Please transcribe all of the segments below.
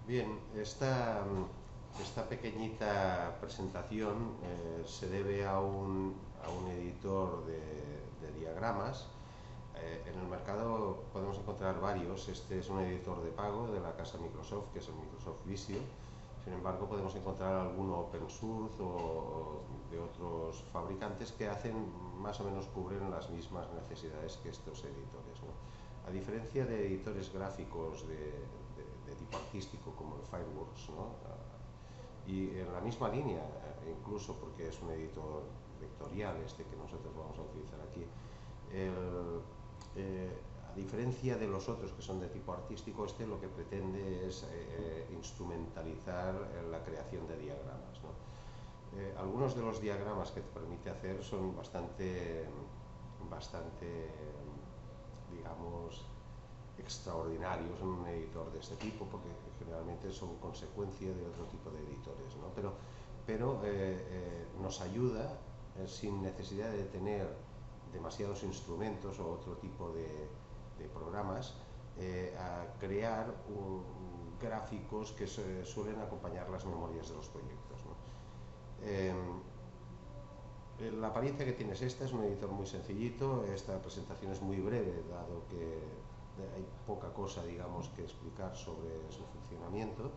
Bien, esta pequeñita presentación se debe a un editor de diagramas. En el mercado podemos encontrar varios. Este es un editor de pago de la casa Microsoft, que es el Microsoft Visio. Sin embargo, podemos encontrar alguno open source o de otros fabricantes que hacen más o menos cubren las mismas necesidades que estos editores, ¿no? A diferencia de editores gráficos de tipo artístico como el Fireworks, ¿no? Y en la misma línea, incluso porque es un editor vectorial este que nosotros vamos a utilizar aquí, a diferencia de los otros que son de tipo artístico, este lo que pretende es instrumentalizar la creación de diagramas, ¿no? Algunos de los diagramas que te permite hacer son bastante, digamos, extraordinarios en un editor de este tipo, porque generalmente son consecuencia de otro tipo de editores, ¿no? Pero nos ayuda, sin necesidad de tener demasiados instrumentos o otro tipo de programas, a crear gráficos que suelen acompañar las memorias de los proyectos, ¿no? La apariencia que tienes esta es un editor muy sencillito. Esta presentación es muy breve, dado que hay poca cosa, digamos, que explicar sobre su funcionamiento,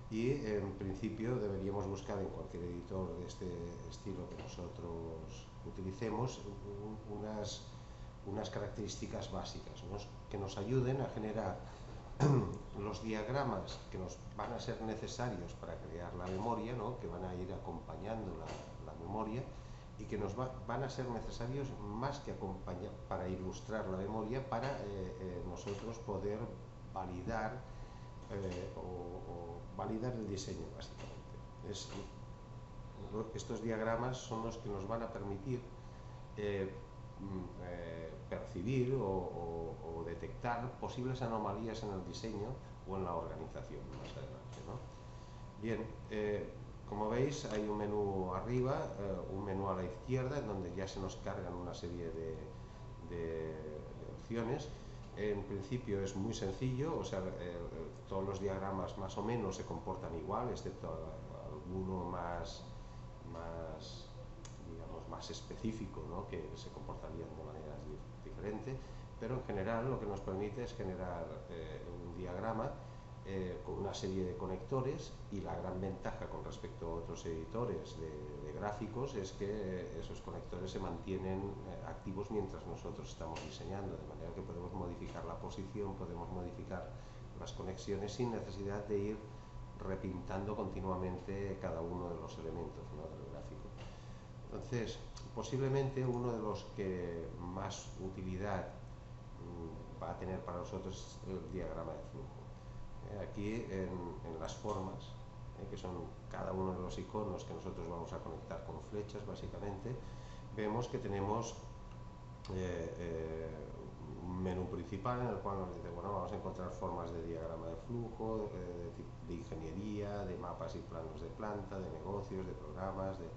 y en principio deberíamos buscar en cualquier editor de este estilo que nosotros utilicemos unas características básicas, ¿no?, que nos ayuden a generar los diagramas que nos van a ser necesarios para crear la memoria, ¿no?, que van a ir acompañando la memoria, y que nos van a ser necesarios más que acompañar para ilustrar la memoria, para nosotros poder validar o validar el diseño, básicamente. Estos diagramas son los que nos van a permitir percibir o detectar posibles anomalías en el diseño o en la organización más adelante, ¿no? Bien, como veis, hay un menú arriba, un menú a la izquierda, en donde ya se nos cargan una serie de opciones. En principio es muy sencillo, o sea, todos los diagramas más o menos se comportan igual, excepto alguno digamos, más específico, ¿no?, que se comportarían de manera diferente, pero en general lo que nos permite es generar un diagrama con una serie de conectores, y la gran ventaja con respecto a otros editores de gráficos es que esos conectores se mantienen activos mientras nosotros estamos diseñando, de manera que podemos modificar la posición, podemos modificar las conexiones sin necesidad de ir repintando continuamente cada uno de los elementos, ¿no?, del gráfico. Entonces, posiblemente uno de los que más utilidad va a tener para nosotros es el diagrama de flujo. Aquí en las formas, que son cada uno de los iconos que nosotros vamos a conectar con flechas, básicamente, vemos que tenemos un menú principal en el cual nos dice, bueno, vamos a encontrar formas de diagrama de flujo, de ingeniería, de mapas y planos de planta, de negocios, de programas, de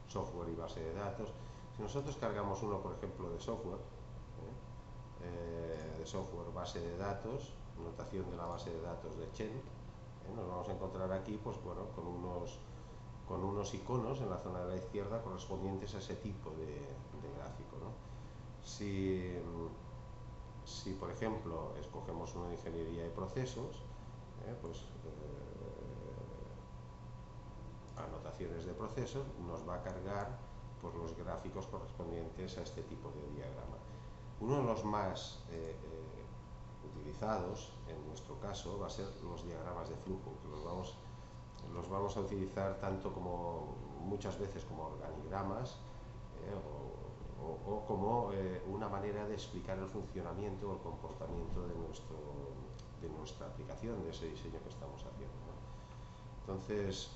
software y base de datos. Si nosotros cargamos uno, por ejemplo, de software, base de datos, notación de la base de datos de Chen, nos vamos a encontrar aquí, pues bueno, con unos iconos en la zona de la izquierda correspondientes a ese tipo de gráfico, ¿no? Si por ejemplo, escogemos una de ingeniería de procesos, anotaciones de procesos, nos va a cargar pues los gráficos correspondientes a este tipo de diagrama. Uno de los más utilizados, en nuestro caso, va a ser los diagramas de flujo, que los vamos a utilizar tanto como muchas veces como organigramas, o como una manera de explicar el funcionamiento o el comportamiento de nuestra aplicación, de ese diseño que estamos haciendo, ¿no? Entonces,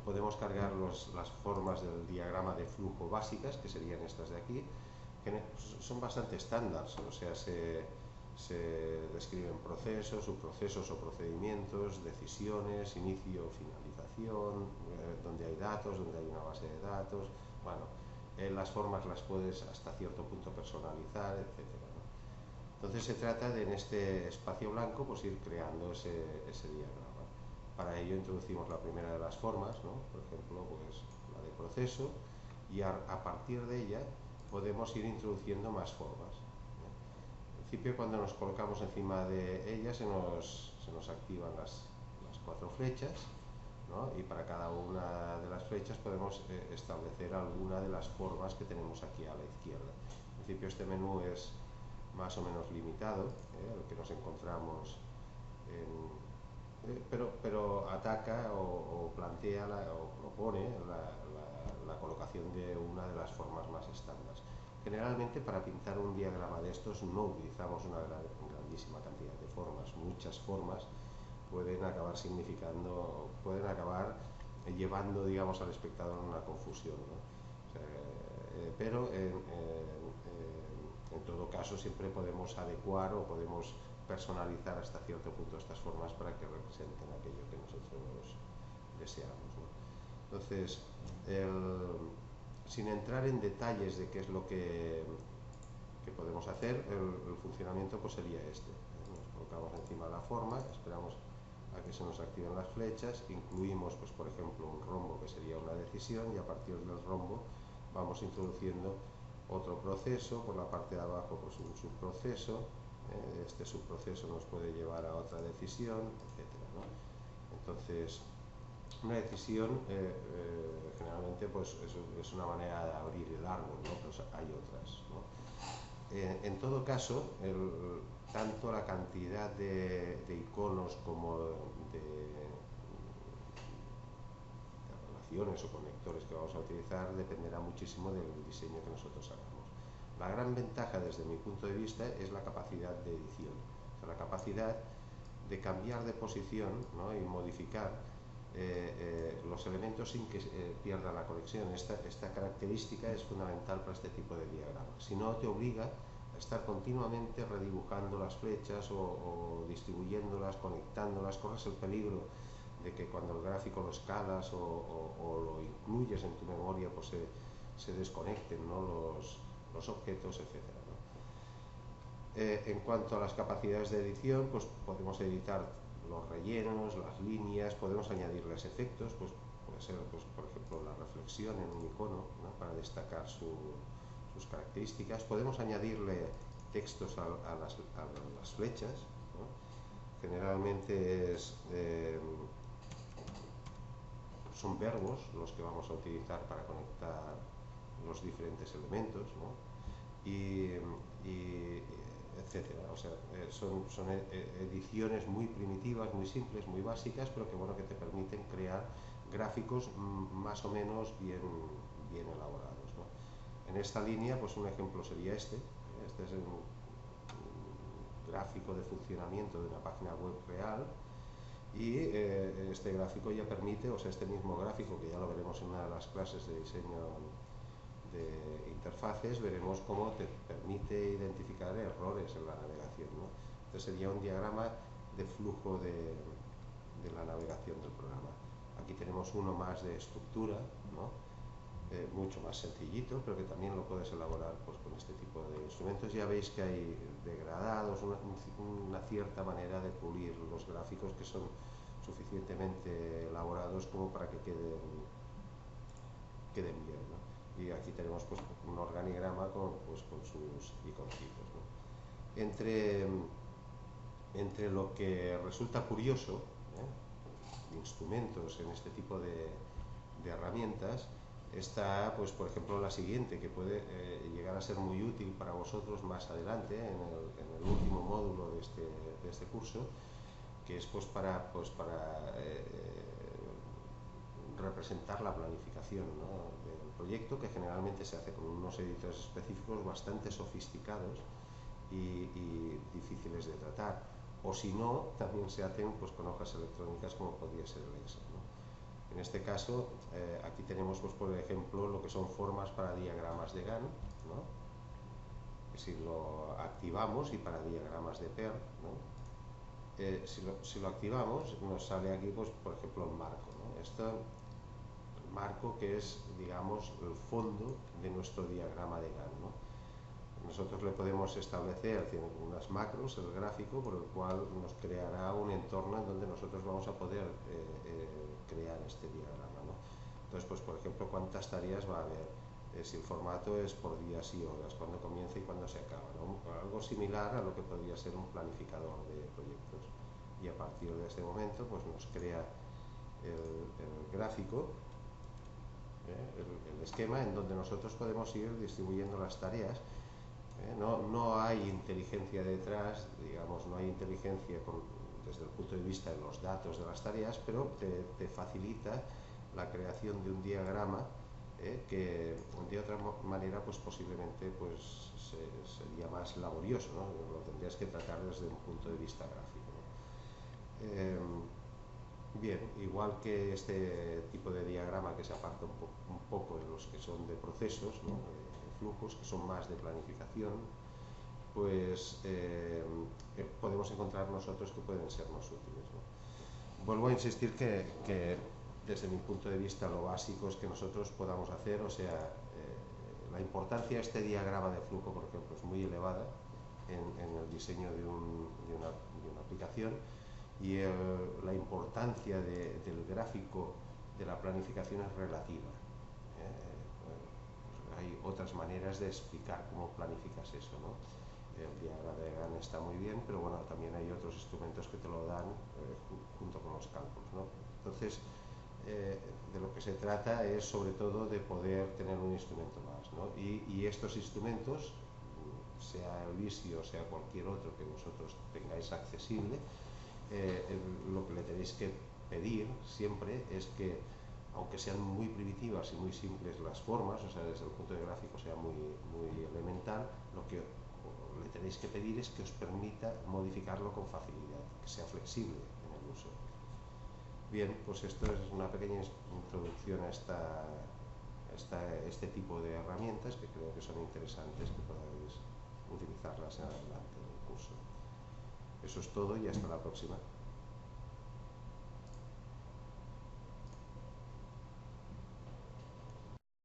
podemos cargar las formas del diagrama de flujo básicas, que serían estas de aquí, que son bastante estándar, o sea, se describen procesos, subprocesos o procedimientos, decisiones, inicio o finalización, donde hay datos, donde hay una base de datos. Bueno, las formas las puedes hasta cierto punto personalizar, etc., ¿no? Entonces se trata de, en este espacio blanco, pues ir creando ese diagrama. Para ello introducimos la primera de las formas, ¿no? Por ejemplo, pues la de proceso, y a partir de ella podemos ir introduciendo más formas. En principio, cuando nos colocamos encima de ella se nos activan las 4 flechas, ¿no? Y para cada una de las flechas podemos establecer alguna de las formas que tenemos aquí a la izquierda. En principio este menú es más o menos limitado, el que nos encontramos pero ataca o plantea o propone la colocación de una de las formas más estándar. Generalmente para pintar un diagrama de estos no utilizamos una grandísima cantidad de formas. Muchas formas pueden acabar llevando, digamos, al espectador a una confusión, ¿no? O sea, pero en todo caso siempre podemos adecuar o podemos personalizar hasta cierto punto estas formas para que representen aquello que nosotros deseamos, ¿no? Entonces, sin entrar en detalles de qué es lo que podemos hacer, el funcionamiento pues sería este. Nos colocamos encima de la forma, esperamos a que se nos activen las flechas, incluimos, pues, por ejemplo, un rombo que sería una decisión, y a partir del rombo vamos introduciendo otro proceso, por la parte de abajo pues un subproceso, este subproceso nos puede llevar a otra decisión, etcétera, ¿no? Entonces, una decisión generalmente pues es una manera de abrir el árbol, ¿no? Pero hay otras, ¿no? En todo caso, tanto la cantidad de iconos como de relaciones o conectores que vamos a utilizar dependerá muchísimo del diseño que nosotros hagamos. La gran ventaja desde mi punto de vista es la capacidad de edición, o sea, la capacidad de cambiar de posición, ¿no? Y modificar los elementos sin que pierda la conexión. Esta característica es fundamental para este tipo de diagramas. Si no, te obliga a estar continuamente redibujando las flechas o distribuyéndolas, conectándolas. Corres el peligro de que cuando el gráfico lo escalas o lo incluyes en tu memoria, pues se desconecten, ¿no? los objetos, etcétera, ¿no? En cuanto a las capacidades de edición, pues podemos editar los rellenos, las líneas, podemos añadirles efectos, pues puede ser, pues, por ejemplo, la reflexión en un icono, ¿no? Para destacar sus características. Podemos añadirle textos a las flechas, ¿no? Generalmente son verbos los que vamos a utilizar para conectar los diferentes elementos, ¿no? Y etcétera. O sea, son ediciones muy primitivas, muy simples, muy básicas, pero que, bueno, que te permiten crear gráficos más o menos bien elaborados, ¿no? En esta línea, pues un ejemplo sería este. Este es un gráfico de funcionamiento de una página web real, y este gráfico ya permite, o sea, este mismo gráfico, que ya lo veremos en una de las clases de diseño de interfaces, veremos cómo te permite identificar errores en la navegación, ¿no? Entonces sería un diagrama de flujo de la navegación del programa. Aquí tenemos uno más de estructura, ¿no? Mucho más sencillito, pero que también lo puedes elaborar, pues, con este tipo de instrumentos. Ya veis que hay degradados, una cierta manera de pulir los gráficos que son suficientemente elaborados como para que queden bien, ¿no? Y aquí tenemos, pues, un organigrama con sus iconcitos, ¿no? Entre lo que resulta curioso, instrumentos en este tipo de herramientas, está, pues, por ejemplo, la siguiente, que puede llegar a ser muy útil para vosotros más adelante en el último módulo de este curso, que es, pues, para representar la planificación, ¿no? del proyecto, que generalmente se hace con unos editores específicos bastante sofisticados y difíciles de tratar, o si no, también se hacen, pues, con hojas electrónicas, como podría ser el Excel, ¿no? En este caso, aquí tenemos, pues, por ejemplo, lo que son formas para diagramas de Gantt, ¿no? Si lo activamos, y para diagramas de PER, ¿no? Si lo activamos, nos sale aquí, pues, por ejemplo, el marco, ¿no? El marco, que es, digamos, el fondo de nuestro diagrama de Gantt, ¿no? nosotros le podemos establecer unas macros, el gráfico, por el cual nos creará un entorno en donde nosotros vamos a poder crear este diagrama, ¿no? Entonces, pues por ejemplo, cuántas tareas va a haber, si el formato es por días y horas, cuándo comienza y cuándo se acaba, ¿no? Algo similar a lo que podría ser un planificador de proyectos. Y a partir de este momento, pues nos crea el gráfico, el esquema en donde nosotros podemos ir distribuyendo las tareas. No hay inteligencia detrás, digamos, no hay inteligencia desde el punto de vista de los datos de las tareas, pero te facilita la creación de un diagrama que de otra manera pues posiblemente pues sería más laborioso, ¿no? Lo tendrías que tratar desde un punto de vista gráfico, ¿no? Bien, igual que este tipo de diagrama que se aparta un poco de los que son de procesos, ¿no? De flujos, que son más de planificación, pues podemos encontrar nosotros que pueden sernos útiles, ¿no? Vuelvo a insistir que desde mi punto de vista lo básico es que nosotros podamos hacer, o sea, la importancia de este diagrama de flujo, por ejemplo, es muy elevada en el diseño de una aplicación, y la importancia del gráfico de la planificación es relativa. Pues hay otras maneras de explicar cómo planificas eso, ¿no? El diagrama de Gantt está muy bien, pero bueno, también hay otros instrumentos que te lo dan junto con los cálculos, ¿no? Entonces, de lo que se trata es sobre todo de poder tener un instrumento más, ¿no? Y estos instrumentos, sea el Visio o sea cualquier otro que vosotros tengáis accesible, lo que le tenéis que pedir siempre es que, aunque sean muy primitivas y muy simples las formas, o sea, desde el punto de gráfico sea muy elemental, lo que le tenéis que pedir es que os permita modificarlo con facilidad, que sea flexible en el uso. Bien, pues esto es una pequeña introducción a este tipo de herramientas que creo que son interesantes, que podáis utilizarlas en adelante en el curso. Eso es todo y hasta la próxima.